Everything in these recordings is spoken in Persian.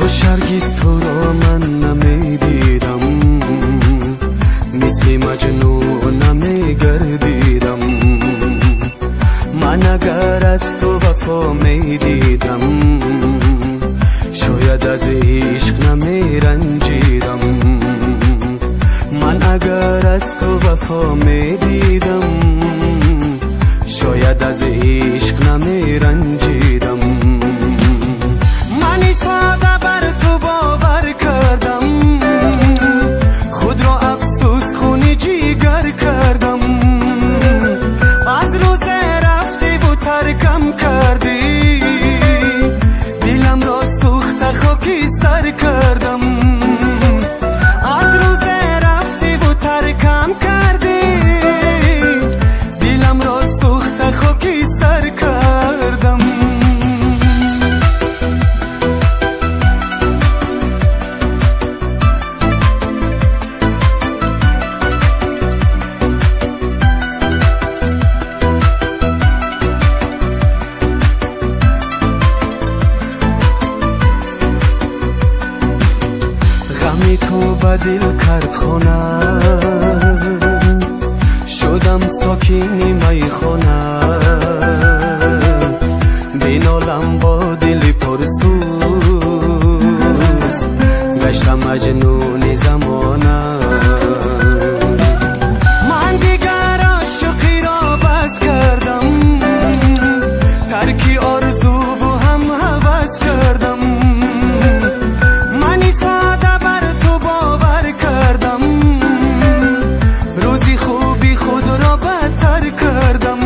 کاش هرگز تو را من نمیدیدم، مثل مجنون نمیگردیدم. من اگر از تو وفا میدیدم، شاید از عشق نمیرنجیدم. من اگر از تو وفا میدیدم، شاید از عشق نمیرنجیدم. من ساده بر تو باور کردم، خود را افسوس خون جیگر کردم. از روز رفتی و ترکم کردی، دلم را سوخته خاکی سر کردم. از روز رفتی و ترکم کردی، دلم را سوخته خاکی سر کردم. غمی تو به دل کرد خونه، شدم ساکینی میخانه. بینالم با دل پرسوز، گشتم مجنون زمانه. من دیگر عاشقی را بس کردم، ترکی آرزو و هم هوس کردم. من ساده بر تو باور کردم، روزی خوبی خود را بدتر کردم.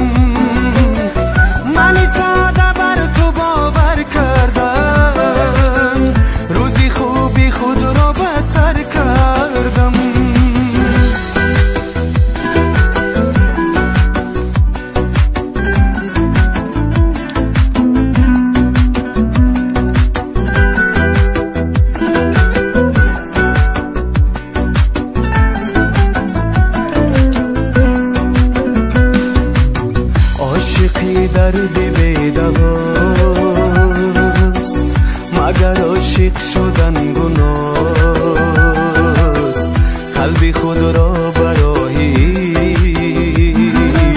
من ساده بر تو باور کردم، روزی خوبی خود را بدتر کردم. عاشقی درد بی‌دواست، مگر عاشق شدن گناهست. قلبی خود را برای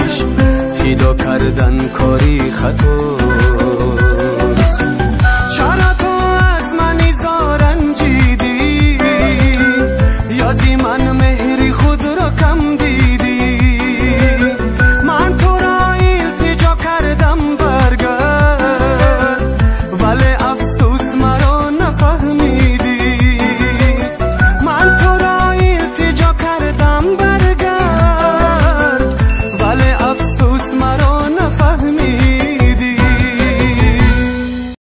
عشق فدا کردن کاری خطاست.